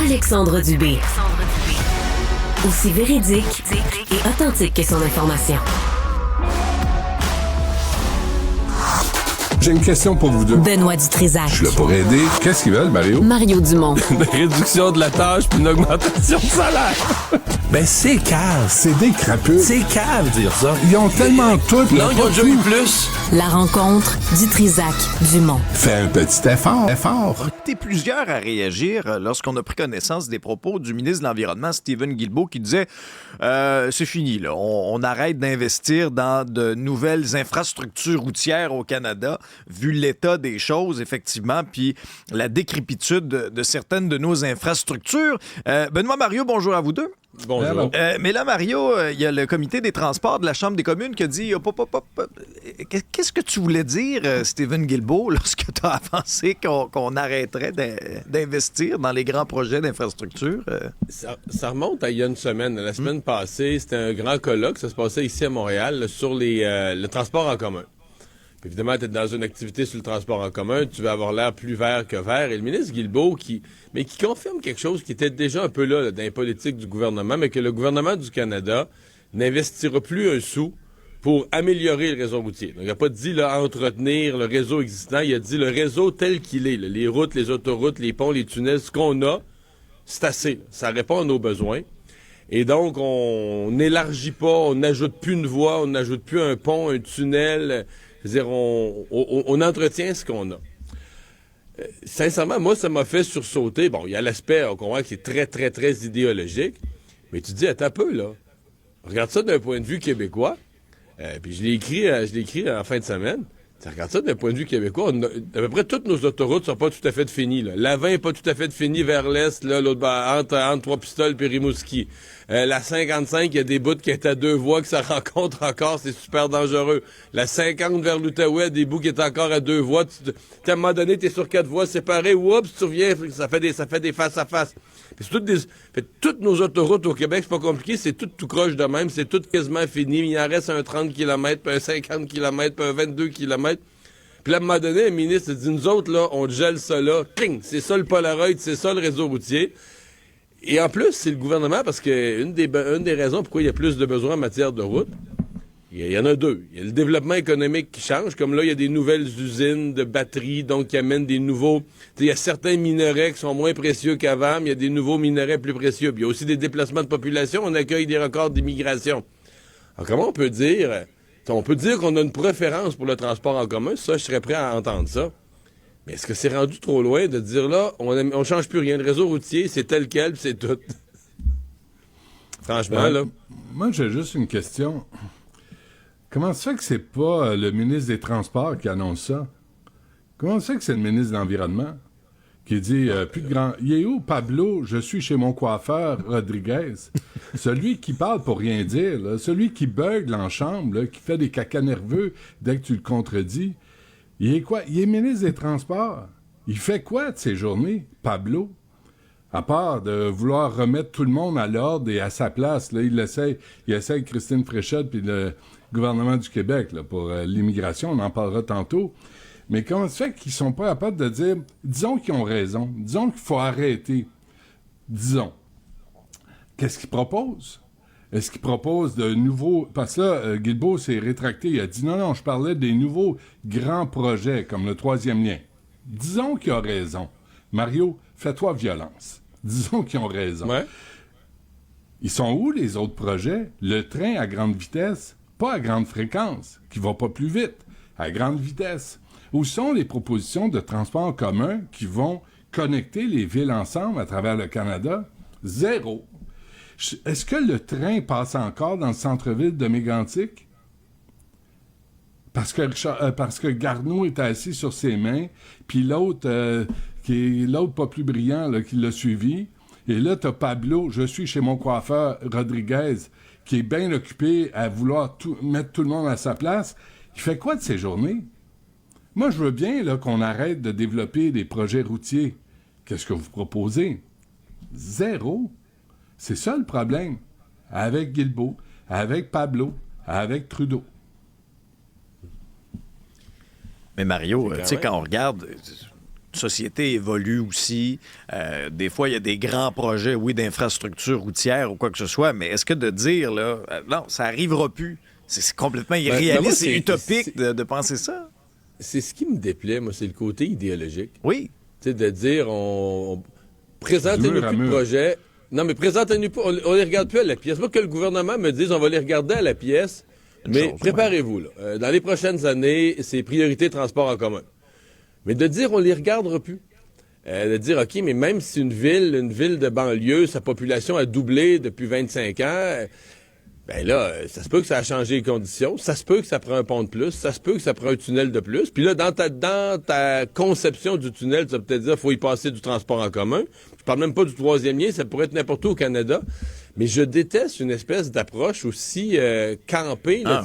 Alexandre Dubé. Aussi véridique et authentique que son information. J'ai une question pour vous deux. Benoît Dutrisac. Je suis là pour aider. Qu'est-ce qu'ils veulent, Mario? Mario Dumont. Une réduction de la tâche puis une augmentation de salaire. Ben, c'est cave. C'est des crapules. C'est cave dire ça. Ils ont tellement tout. Non, ils ont déjà eu plus. La rencontre Dutrisac-Dumont. Fais un petit effort. On était plusieurs à réagir lorsqu'on a pris connaissance des propos du ministre de l'Environnement, Stephen Guilbeault, qui disait c'est fini, là. On arrête d'investir dans de nouvelles infrastructures routières au Canada, vu l'état des choses, effectivement, puis la décrépitude de certaines de nos infrastructures. Benoît, Mario, bonjour à vous deux. Bonjour. Mais là, Mario, il y a le comité des transports de la Chambre des communes qui a dit qu'est-ce que tu voulais dire, Stephen Guilbeault, lorsque tu as avancé qu'on arrêterait d'investir dans les grands projets d'infrastructure? Ça remonte à il y a une semaine. La semaine passée, c'était un grand colloque. Ça se passait ici à Montréal là, sur le transport en commun. Puis évidemment, tu es dans une activité sur le transport en commun, tu veux avoir l'air plus vert que vert. Et le ministre Guilbeault, qui confirme quelque chose qui était déjà un peu là dans les politiques du gouvernement, mais que le gouvernement du Canada n'investira plus un sou pour améliorer le réseau routier. Donc, il n'a pas dit là, entretenir le réseau existant, il a dit le réseau tel qu'il est. Là, les routes, les autoroutes, les ponts, les tunnels, ce qu'on a, c'est assez. Là. Ça répond à nos besoins. Et donc, on n'élargit pas, on n'ajoute plus une voie, on n'ajoute plus un pont, un tunnel. C'est-à-dire, on entretient ce qu'on a. Sincèrement, moi, ça m'a fait sursauter. Bon, il y a l'aspect, on comprend, qui est très, très, très idéologique. Mais tu te dis, attends un peu, là. Regarde ça d'un point de vue québécois. Puis je l'ai écrit en fin de semaine. Tu regardes ça d'un point de vue québécois. À peu près toutes nos autoroutes sont pas tout à fait finies. Là. La 20 n'est pas tout à fait finie vers l'est, là, l'autre, entre Trois-Pistoles et Rimouski. La 55, il y a des bouts qui est à deux voies que ça rencontre encore, c'est super dangereux. La 50 vers l'Outaouais, des bouts qui est encore à deux voies. À un moment donné, t'es sur quatre voies séparées, oups, tu reviens, ça fait des face-à-face. Puis toutes nos autoroutes au Québec, c'est pas compliqué, c'est tout croche de même, c'est tout quasiment fini. Il en reste un 30 km, puis un 50 km, puis un 22 km. Puis là, à un moment donné, un ministre dit, nous autres, là, on gèle ça là, cling, c'est ça le Polaroid, c'est ça le réseau routier. Et en plus, c'est le gouvernement, parce que une des raisons pourquoi il y a plus de besoins en matière de route, il y en a deux. Il y a le développement économique qui change, comme là, il y a des nouvelles usines de batteries, donc qui amènent des nouveaux... Il y a certains minerais qui sont moins précieux qu'avant, mais il y a des nouveaux minerais plus précieux. Puis il y a aussi des déplacements de population, on accueille des records d'immigration. Alors comment on peut dire... On peut dire qu'on a une préférence pour le transport en commun, ça, je serais prêt à entendre ça. Mais est-ce que c'est rendu trop loin de dire là, on change plus rien, le réseau routier, c'est tel quel, puis c'est tout? Franchement, là... Moi, j'ai juste une question. Comment ça fait que c'est pas le ministre des Transports qui annonce ça? Comment ça fait que c'est le ministre de l'Environnement qui dit plus de grand... Il est où, Pablo? Je suis chez mon coiffeur, Rodriguez. Celui qui parle pour rien dire, là, celui qui beugle en chambre, là, qui fait des cacas nerveux dès que tu le contredis. Il est quoi? Il est ministre des Transports. Il fait quoi de ces journées, Pablo? À part de vouloir remettre tout le monde à l'ordre et à sa place, là, il essaie Christine Fréchette puis le gouvernement du Québec là, pour l'immigration, on en parlera tantôt. Mais comment ça fait qu'ils sont pas capables de dire, disons qu'ils ont raison, disons qu'il faut arrêter, disons. Qu'est-ce qu'ils proposent? Est-ce qu'ils proposent de nouveaux... Parce que là, Guilbeault s'est rétracté, il a dit non, je parlais des nouveaux grands projets, comme le troisième lien. Disons qu'il a raison. Mario, fais-toi violence. Disons qu'ils ont raison. Ouais. Ils sont où, les autres projets? Le train à grande vitesse, pas à grande fréquence, qui va pas plus vite, à grande vitesse. Où sont les propositions de transport en commun qui vont connecter les villes ensemble à travers le Canada? Zéro. Est-ce que le train passe encore dans le centre-ville de Mégantic? Parce que Garneau est assis sur ses mains, puis l'autre, qui est l'autre pas plus brillant, là, qui l'a suivi. Et là, t'as Pablo, je suis chez mon coiffeur Rodriguez, qui est bien occupé à vouloir mettre tout le monde à sa place. Il fait quoi de ces journées? Moi, je veux bien là, qu'on arrête de développer des projets routiers. Qu'est-ce que vous proposez? Zéro. C'est ça le problème. Avec Guilbeault, avec Pablo, avec Trudeau. Mais Mario, tu sais, quand on regarde... notre société évolue aussi. Des fois, il y a des grands projets, oui, d'infrastructures routières ou quoi que ce soit, mais est-ce que de dire, là, non, ça n'arrivera plus, c'est complètement irréaliste, c'est utopique de penser ça? C'est ce qui me déplaît, moi, c'est le côté idéologique. Oui. Tu sais, de dire, présentez-nous plus de projets. Non, mais présentez-nous pas, on les regarde plus à la pièce. Moi, que le gouvernement me dise, on va les regarder à la pièce, mais préparez-vous, là. Dans les prochaines années, c'est priorité transport en commun. Mais de dire, on les regardera plus. De dire, OK, mais même si une ville de banlieue, sa population a doublé depuis 25 ans, ben là, ça se peut que ça a changé les conditions, ça se peut que ça prend un pont de plus, ça se peut que ça prend un tunnel de plus. Puis là, dans ta conception du tunnel, tu vas peut-être dire, faut y passer du transport en commun. Je parle même pas du troisième lien, ça pourrait être n'importe où au Canada. Mais je déteste une espèce d'approche aussi campée, là,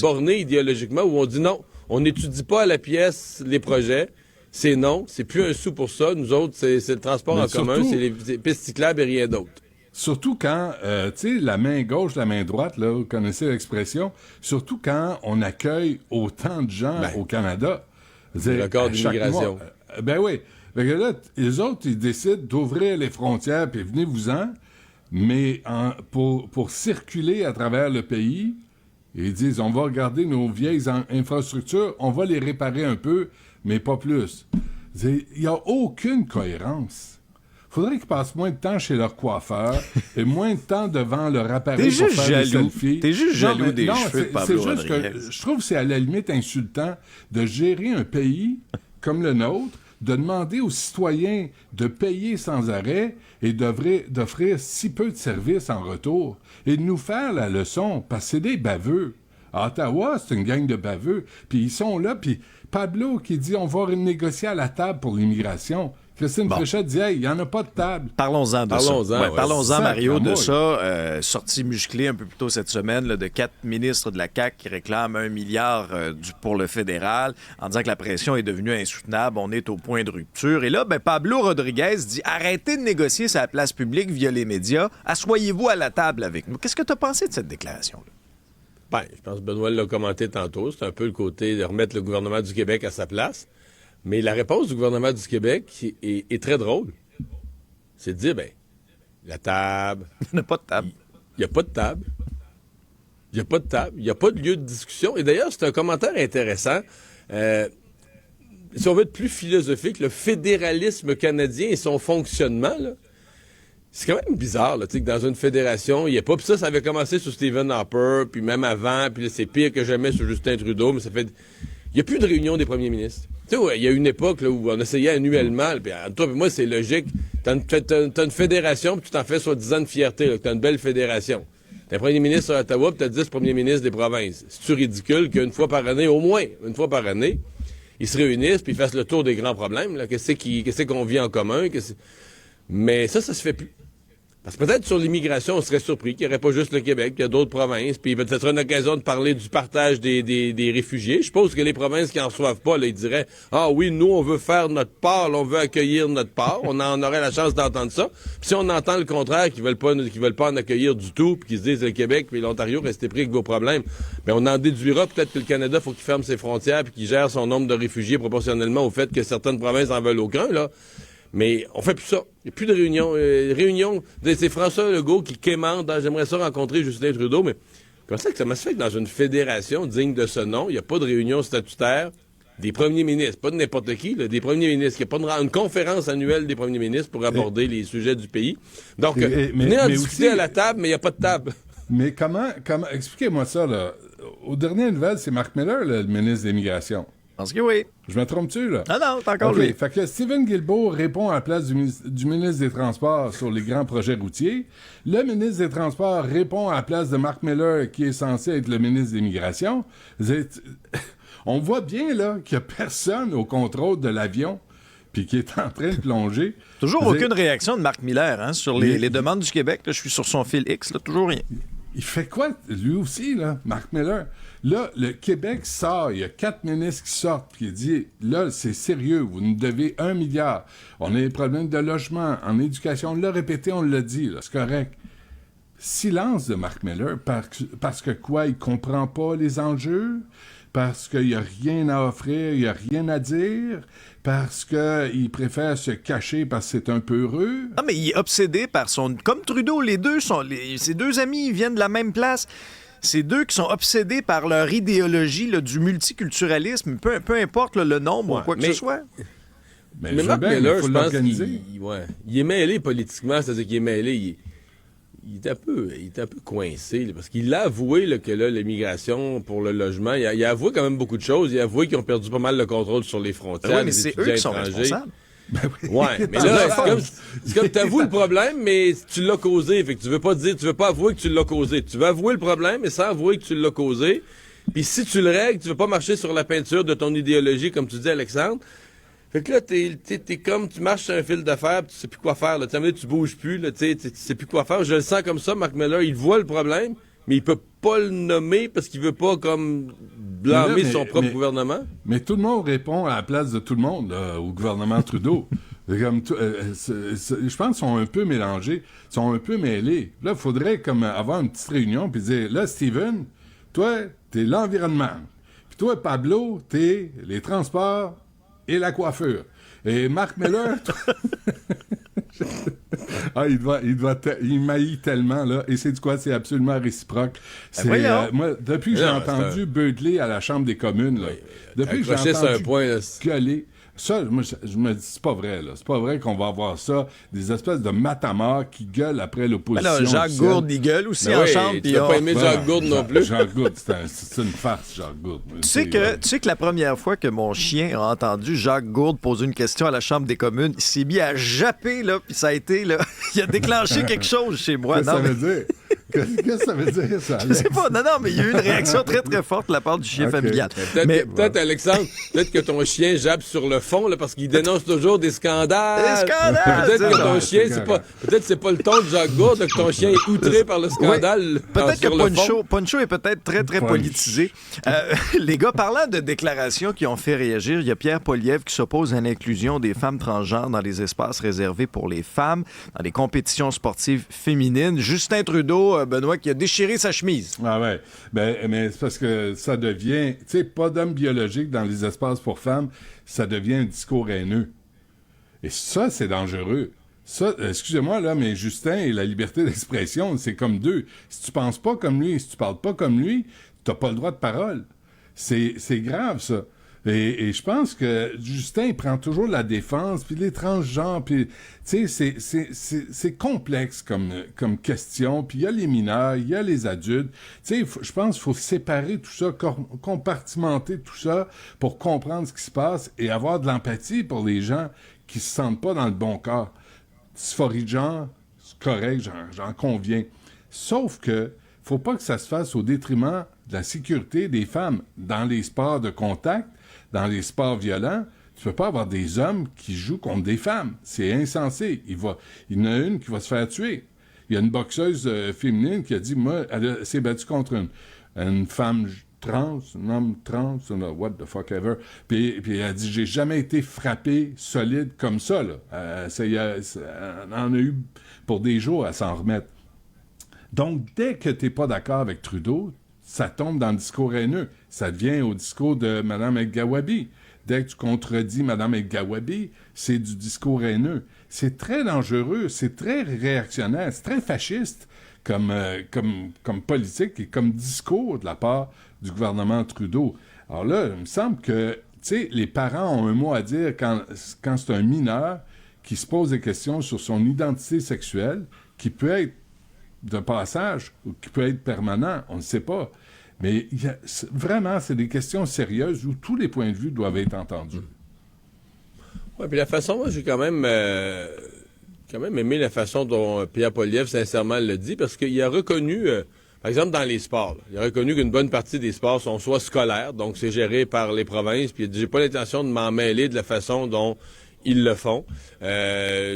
bornée idéologiquement, où on dit non, on n'étudie pas à la pièce les projets. C'est non, c'est plus un sou pour ça. Nous autres, c'est le transport en commun, c'est les pistes cyclables et rien d'autre. Surtout quand, tu sais, la main gauche, la main droite, là, vous connaissez l'expression, surtout quand on accueille autant de gens au Canada. C'est le corps d'immigration. Ben oui. Fait que là, les autres, ils décident d'ouvrir les frontières, puis venez-vous-en, mais pour circuler à travers le pays, ils disent, on va regarder nos vieilles infrastructures, on va les réparer un peu, mais pas plus. Il n'y a aucune cohérence. Faudrait qu'ils passent moins de temps chez leur coiffeur et moins de temps devant leur appareil pour faire des selfies. T'es juste jaloux des cheveux de Pablo Rodriguez. C'est juste que je trouve que c'est à la limite insultant de gérer un pays comme le nôtre, de demander aux citoyens de payer sans arrêt et d'offrir si peu de services en retour et de nous faire la leçon, parce que c'est des baveux. À Ottawa, c'est une gang de baveux. Puis ils sont là, puis Pablo qui dit on va négocier à la table pour l'immigration. Christine Fréchette dit, hey, il n'y en a pas de table. Parlons-en de ça. Parlons-en, Mario, de ça. Sortie musclée un peu plus tôt cette semaine là, de 4 ministres de la CAQ qui réclament 1 milliard pour le fédéral en disant que la pression est devenue insoutenable. On est au point de rupture. Et là, Pablo Rodriguez dit arrêtez de négocier sa place publique via les médias. Asseyez-vous à la table avec nous. Qu'est-ce que tu as pensé de cette déclaration-là? Ben, je pense que Benoît l'a commenté tantôt. C'est un peu le côté de remettre le gouvernement du Québec à sa place. Mais la réponse du gouvernement du Québec est très drôle. C'est de dire, la table... Il n'y a pas de table. Il n'y a pas de table. Il n'y a pas de table. Il n'y a pas de lieu de discussion. Et d'ailleurs, c'est un commentaire intéressant. Si on veut être plus philosophique, le fédéralisme canadien et son fonctionnement, là, c'est quand même bizarre là, que dans une fédération, il n'y a pas... Puis ça avait commencé sous Stephen Harper, puis même avant, puis là, c'est pire que jamais sur Justin Trudeau, mais ça fait... Il n'y a plus de réunion des premiers ministres. Tu sais, il y a une époque là, où on essayait annuellement, puis toi et moi, c'est logique. T'as une fédération, puis tu t'en fais soi-disant une fierté, là, que t'as une belle fédération. T'as un premier ministre à Ottawa, puis t'as 10 premiers ministres des provinces. C'est-tu ridicule qu'une fois par année, au moins, une fois par année, ils se réunissent, puis ils fassent le tour des grands problèmes, là. Qu'est-ce qu'on vit en commun? Mais ça se fait plus. Parce que peut-être sur l'immigration, on serait surpris qu'il n'y aurait pas juste le Québec, qu'il y a d'autres provinces, puis peut-être une occasion de parler du partage des réfugiés. Je suppose que les provinces qui n'en reçoivent pas, là, ils diraient « Ah oui, nous, on veut faire notre part, là, on veut accueillir notre part. » On aurait la chance d'entendre ça. Puis si on entend le contraire, qu'ils veulent pas en accueillir du tout, puis qu'ils se disent « Le Québec puis l'Ontario, restez pris avec vos problèmes. » Bien, on en déduira peut-être que le Canada, faut qu'il ferme ses frontières puis qu'il gère son nombre de réfugiés proportionnellement au fait que certaines provinces en veulent aucun, là. Mais on fait plus ça. Il n'y a plus de réunion. C'est François Legault qui quémande. J'aimerais ça rencontrer Justin Trudeau, mais comment ça se fait que dans une fédération digne de ce nom, il n'y a pas de réunion statutaire des premiers ministres, pas de n'importe qui, là, des premiers ministres, qu'il n'y a pas une conférence annuelle des premiers ministres pour aborder les sujets du pays. Donc, venez en discuter à la table, mais il n'y a pas de table. Mais comment expliquez-moi ça, là. Aux dernières nouvelles, c'est Marc Miller, le ministre de l'Immigration. Je pense que oui. Je me trompe-tu, là? Ah non, t'as encore lui. Fait que Stephen Guilbeault répond à la place du ministre des Transports sur les grands projets routiers. Le ministre des Transports répond à la place de Marc Miller, qui est censé être le ministre de l'Immigration. On voit bien, là, qu'il n'y a personne au contrôle de l'avion puis qui est en train de plonger. Toujours aucune réaction de Marc Miller sur les demandes du Québec. Là, je suis sur son fil X, là, toujours rien. Il fait quoi, lui aussi, là, Marc Miller? Là, le Québec sort, il y a 4 ministres qui sortent, puis il dit, là, c'est sérieux, vous nous devez 1 milliard. On a des problèmes de logement, en éducation, on l'a répété, on l'a dit, là, c'est correct. Silence de Marc Miller, parce que quoi, il comprend pas les enjeux? parce qu'il n'y a rien à offrir, il n'y a rien à dire, parce qu'il préfère se cacher parce que c'est un peu heureux. Ah, mais il est obsédé par son... Comme Trudeau, ses deux amis, ils viennent de la même place. C'est deux qui sont obsédés par leur idéologie là, du multiculturalisme, peu importe là, le nombre ou quoi que ce soit. Mais Mark Miller, je pense l'organiser. il est mêlé politiquement, c'est-à-dire qu'il est mêlé, il est un peu coincé, là, parce qu'il a avoué là, que là, l'immigration pour le logement, il a avoué quand même beaucoup de choses. Il a avoué qu'ils ont perdu pas mal le contrôle sur les frontières. Oui, mais c'est eux qui sont responsables. Ben oui. Ouais, mais là, c'est comme t'avoues le problème, mais tu l'as causé. Fait que tu veux pas avouer que tu l'as causé. Tu veux avouer le problème, mais sans avouer que tu l'as causé. Puis si tu le règles, tu veux pas marcher sur la peinture de ton idéologie, comme tu dis, Alexandre. Fait que là, t'es comme, tu marches sur un fil de fer, tu sais plus quoi faire, là. Tu bouges plus, là, tu sais plus quoi faire. Je le sens comme ça, Mark Miller, il voit le problème, mais il peut pas le nommer parce qu'il veut pas, comme, blâmer son propre gouvernement. Mais tout le monde répond à la place de tout le monde, là, au gouvernement Trudeau. Je pense qu'ils sont un peu mélangés, ils sont un peu mêlés. Là, il faudrait comme avoir une petite réunion puis dire, là, Steven, toi, t'es l'environnement. Puis toi, Pablo, t'es les transports et la coiffure. Et Mark Miller, il m'haït tellement, là. Et c'est du quoi? C'est absolument réciproque. Moi, depuis que j'ai entendu beugler à la Chambre des communes, là, depuis que j'ai entendu gueuler, ça, moi, je me dis, c'est pas vrai, là. C'est pas vrai qu'on va avoir ça, des espèces de matamars qui gueulent après l'opposition. Alors, Jacques Gourde, il gueule aussi en chambre. Tu n'as pas aimé Jacques Gourde non plus? Jacques Gourde, c'est une farce, Jacques Gourde. Tu sais que la première fois que mon chien a entendu Jacques Gourde poser une question à la Chambre des communes, il s'est mis à japper, là, puis ça a été, là, il a déclenché quelque chose chez moi. Qu'est-ce que ça veut dire? Qu'est-ce que ça veut dire, ça? Je sais pas, non, mais il y a eu une réaction très, très forte de la part du chien familial. Peut-être, Alexandre, peut-être que ton chien jappe sur le fond, là, parce qu'il dénonce toujours des scandales. Des scandales! Peut-être que ton chien, c'est pas le ton de Jacques Gourde, que ton chien est outré par le scandale. Oui. Peut-être que Poncho est peut-être très, très politisé. Les gars, parlant de déclarations qui ont fait réagir, il y a Pierre Poilievre qui s'oppose à l'inclusion des femmes transgenres dans les espaces réservés pour les femmes, dans les compétitions sportives féminines. Justin Trudeau, Benoît, qui a déchiré sa chemise. Ah ouais. Mais c'est parce que ça devient... Tu sais, pas d'homme biologique dans les espaces pour femmes, ça devient un discours haineux. Et ça, c'est dangereux. Ça, excusez-moi, là, mais Justin et la liberté d'expression, c'est comme deux. Si tu penses pas comme lui, si tu parles pas comme lui, t'as pas le droit de parole. C'est grave, ça. Et je pense que Justin, il prend toujours la défense, puis les transgenres, puis, tu sais, c'est complexe comme question, puis il y a les mineurs, il y a les adultes. Tu sais, je pense qu'il faut séparer tout ça, compartimenter tout ça pour comprendre ce qui se passe et avoir de l'empathie pour les gens qui se sentent pas dans le bon corps. Dysphorie de genre, c'est correct, j'en conviens. Sauf que faut pas que ça se fasse au détriment de la sécurité des femmes dans les sports de contact, dans les sports violents. Tu peux pas avoir des hommes qui jouent contre des femmes. C'est insensé. Il y en a une qui va se faire tuer. Il y a une boxeuse féminine qui a dit, moi, elle s'est battue contre une femme trans, un homme trans, what the fuck ever. Puis elle a dit, j'ai jamais été frappé solide comme ça, là. Elle en a eu pour des jours à s'en remettre. Donc, dès que t'es pas d'accord avec Trudeau, ça tombe dans le discours haineux. Ça devient au discours de Mme El-Gawabi. Dès que tu contredis Mme El-Gawabi, c'est du discours haineux. C'est très dangereux, c'est très réactionnaire, c'est très fasciste comme politique et comme discours de la part du gouvernement Trudeau. Alors là, il me semble que, tu sais, les parents ont un mot à dire quand c'est un mineur qui se pose des questions sur son identité sexuelle, qui peut être de passage ou qui peut être permanent, on ne sait pas. Mais vraiment, c'est des questions sérieuses où tous les points de vue doivent être entendus. Oui, puis la façon, moi, j'ai quand même aimé la façon dont Pierre Poilievre, sincèrement, le dit, parce qu'il a reconnu, par exemple, dans les sports, il a reconnu qu'une bonne partie des sports sont soit scolaires, donc c'est géré par les provinces, puis il a dit, j'ai pas l'intention de m'en mêler de la façon dont ils le font.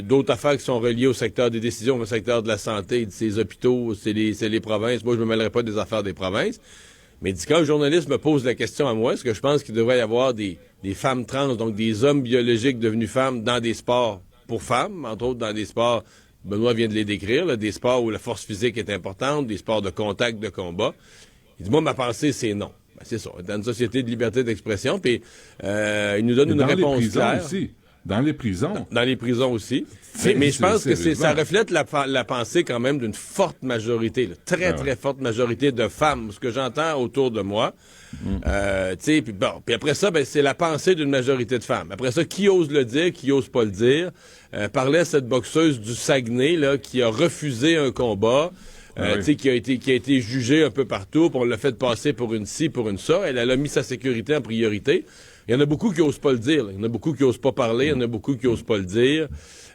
D'autres affaires qui sont reliées au secteur des décisions, au secteur de la santé, ces hôpitaux, c'est les provinces. Moi, je me mêlerai pas des affaires des provinces. Mais quand le journaliste me pose la question à moi, est-ce que je pense qu'il devrait y avoir des femmes trans, donc des hommes biologiques devenus femmes dans des sports pour femmes, entre autres dans des sports, Benoît vient de les décrire, là, des sports où la force physique est importante, des sports de contact, de combat. Il dit, moi, ma pensée, c'est non. Ben, c'est ça. Dans une société de liberté d'expression, puis il nous donne une réponse claire. Aussi. Dans les prisons. Dans les prisons aussi. Mais je pense que ça reflète la pensée quand même d'une forte majorité, là, très forte majorité de femmes, ce que j'entends autour de moi. Puis après ça, ben, c'est la pensée d'une majorité de femmes. Après ça, qui ose le dire, qui ose pas le dire. Parlait cette boxeuse du Saguenay là, qui a refusé un combat. Qui a été jugée un peu partout, puis on l'a fait passer pour une ci, pour une ça. Elle a mis sa sécurité en priorité. Il y en a beaucoup qui osent pas le dire. Là. Il y en a beaucoup qui osent pas parler. Il y en a beaucoup qui osent pas le dire.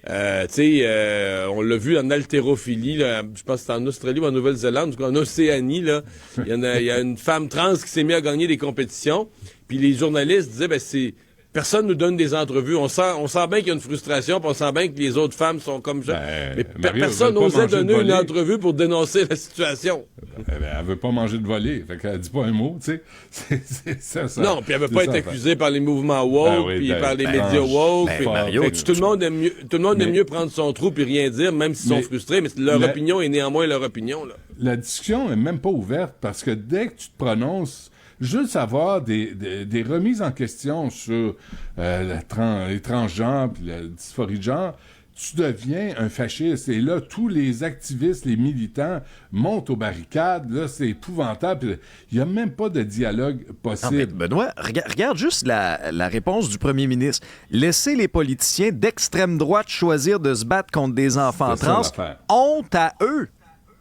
On l'a vu en haltérophilie. Là, je pense que c'est en Australie ou en Nouvelle-Zélande, en Océanie. Là, il y a une femme trans qui s'est mise à gagner des compétitions. Puis les journalistes disaient, personne nous donne des entrevues. On sent bien qu'il y a une frustration, puis on sent bien que les autres femmes sont comme ça. Mais personne n'osait donner une entrevue pour dénoncer la situation. Elle veut pas manger de volée. Fait qu'elle dit pas un mot, tu sais. C'est ça. Non, puis elle veut pas être accusée par les mouvements woke, puis par les médias woke. Mario, tout le monde aime mieux prendre son trou puis rien dire, même s'ils sont frustrés, mais leur opinion est néanmoins leur opinion, là. La discussion est même pas ouverte parce que dès que tu te prononces, juste avoir des remises en question sur les transgenres et la dysphorie de genre, tu deviens un fasciste. Et là, tous les activistes, les militants montent aux barricades. Là, c'est épouvantable. Il n'y a même pas de dialogue possible. Non, mais Benoît, regarde juste la réponse du premier ministre. Laisser les politiciens d'extrême droite choisir de se battre contre des enfants trans. Honte à eux!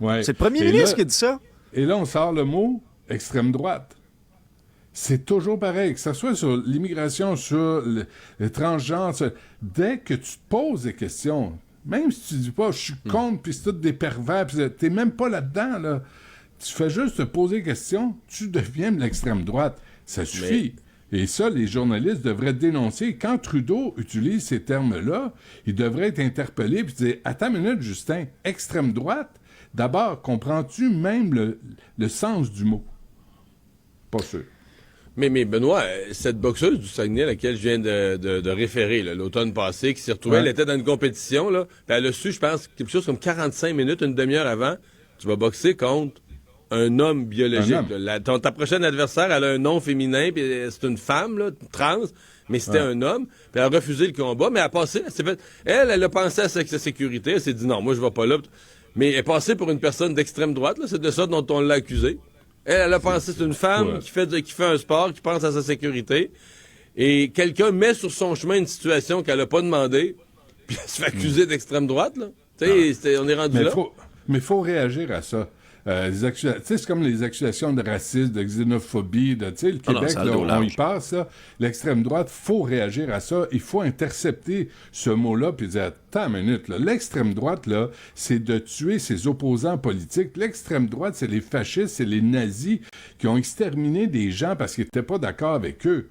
Ouais. C'est le premier ministre qui a dit ça. Et là, on sort le mot extrême droite. C'est toujours pareil, que ce soit sur l'immigration, sur les transgenres, dès que tu te poses des questions, même si tu dis pas « je suis contre », puis c'est tout des pervers, puis t'es même pas là-dedans, là. Tu fais juste te poser des questions, tu deviens de l'extrême droite. Ça suffit. Et ça, les journalistes devraient dénoncer. Quand Trudeau utilise ces termes-là, il devrait être interpellé puis dire « attends une minute, Justin, extrême droite? D'abord, comprends-tu même le sens du mot? » Pas sûr. Mais Benoît, cette boxeuse du Saguenay à laquelle je viens de référer, là, l'automne passé, qui s'est retrouvée, elle était dans une compétition, là, puis elle a su, je pense, quelque chose comme 45 minutes, une demi-heure avant, tu vas boxer contre un homme biologique. Ta prochaine adversaire, elle a un nom féminin, puis c'est une femme, là, trans, mais c'était un homme, puis elle a refusé le combat, mais elle a passé, elle a pensé à sa sécurité, elle s'est dit non, moi je vais pas là. Mais elle est passée pour une personne d'extrême droite, là, c'est de ça dont on l'a accusée. Elle a pensé, c'est une femme qui fait un sport, qui pense à sa sécurité, et quelqu'un met sur son chemin une situation qu'elle a pas demandé, puis elle se fait accuser d'extrême droite, là. Tu sais, on est rendu là. Mais il faut réagir à ça. C'est comme les accusations de racisme, de xénophobie, le Québec, on y passe, là. L'extrême droite, faut réagir à ça. Il faut intercepter ce mot-là puis dire, attends une minute, là. L'extrême droite, là, c'est de tuer ses opposants politiques. L'extrême droite, c'est les fascistes, c'est les nazis qui ont exterminé des gens parce qu'ils n'étaient pas d'accord avec eux.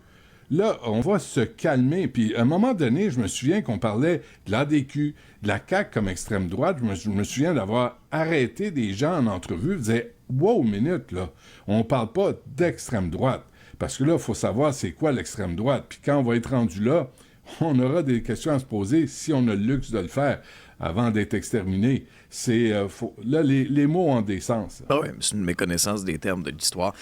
Là, on va se calmer. Puis, à un moment donné, je me souviens qu'on parlait de l'ADQ, de la CAQ comme extrême droite. Je me souviens d'avoir arrêté des gens en entrevue, disaient « Wow, minute, là, on parle pas d'extrême droite. » Parce que là, il faut savoir c'est quoi l'extrême droite. Puis quand on va être rendu là, on aura des questions à se poser si on a le luxe de le faire avant d'être exterminé. Là, les mots ont des sens. Ah oui, c'est une méconnaissance des termes de l'histoire.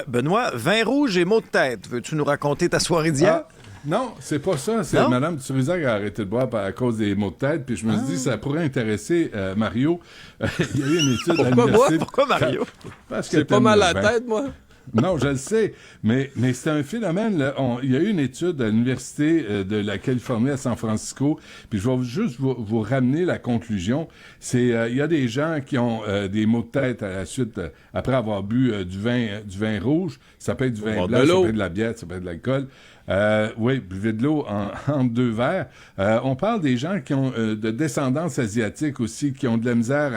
Benoît, vin rouge et maux de tête. Veux-tu nous raconter ta soirée d'hier? Non, c'est pas ça. C'est Mme Dutrisac qui a arrêté de boire à cause des maux de tête. Puis je me suis dit, ça pourrait intéresser Mario. Il y a eu une étude à l'université. Pourquoi Mario? Parce que j'ai pas mal à la tête, moi. Non, je le sais, mais c'est un phénomène. Là, il y a eu une étude à l'Université de la Californie à San Francisco, puis je vais juste vous ramener la conclusion. Il y a des gens qui ont des maux de tête à la suite, après avoir bu du vin rouge. Ça peut être du vin blanc, ça peut être de la bière, ça peut être de l'alcool. Oui, buvez de l'eau entre deux verres. On parle des gens qui ont de descendance asiatique aussi, qui ont de la misère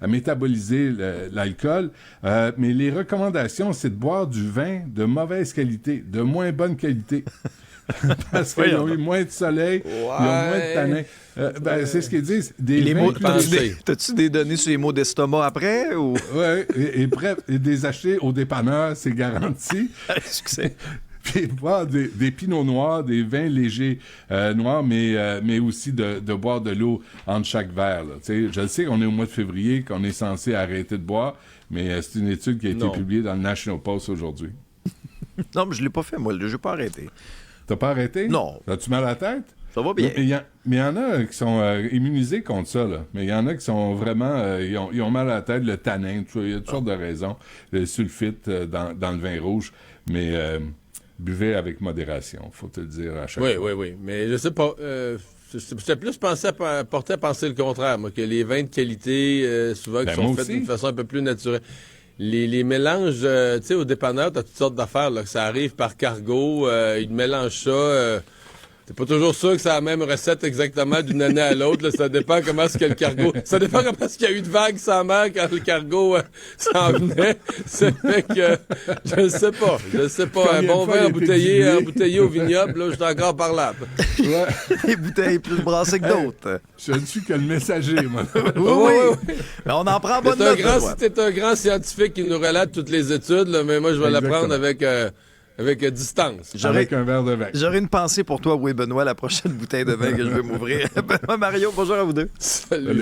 à métaboliser l'alcool. Mais les recommandations, c'est de boire du vin de mauvaise qualité, de moins bonne qualité. Parce qu'ils ont eu moins de soleil, ils ont moins de tanins. C'est ce qu'ils disent. T'as-tu des données sur les maux d'estomac après? Ou... Oui, et des acheter au dépanneur, c'est garanti. Succès. Puis boire des pinots noirs, des vins légers noirs, mais aussi de boire de l'eau entre chaque verre. Là. Je le sais qu'on est au mois de février, qu'on est censé arrêter de boire, mais c'est une étude qui a été publiée dans le National Post aujourd'hui. Non, mais je l'ai pas fait, moi. Je n'ai pas arrêté. T'as pas arrêté? Non. As-tu mal à la tête? Ça va bien. Mais il y en a qui sont immunisés contre ça, là. Mais il y en a qui sont vraiment... ils ont mal à la tête, le tanin, tout ça. Il y a toutes sortes de raisons. Le sulfite dans le vin rouge. Mais buvez avec modération, faut te le dire à chaque fois. Oui. Mais je sais pas... J'étais plus porté à penser le contraire, moi, que les vins de qualité, souvent, qui sont faits d'une façon un peu plus naturelle. Les mélanges, tu sais, au dépanneur, t'as toutes sortes d'affaires, là, que ça arrive par cargo, ils mélangent ça... T'es pas toujours sûr que c'est la même recette exactement d'une année à l'autre. Là. Ça dépend comment est-ce que le cargo... Ça dépend comment est-ce qu'il y a eu de vagues sans mer quand le cargo s'en venait. Ça fait que... Je sais pas. Un bon vin embouteillé au vignoble, là, je suis encore parlable. Ouais. Des bouteilles plus brassées que d'autres. Je ne suis que le messager, moi. Oui. Mais on en prend bonne note. T'es un grand scientifique qui nous relate toutes les études, là, mais moi, je vais l'apprendre avec distance. Avec un verre de vin. J'aurai une pensée pour toi, oui, Benoît, la prochaine bouteille de vin que je vais m'ouvrir. Benoît, Mario, bonjour à vous deux. Salut.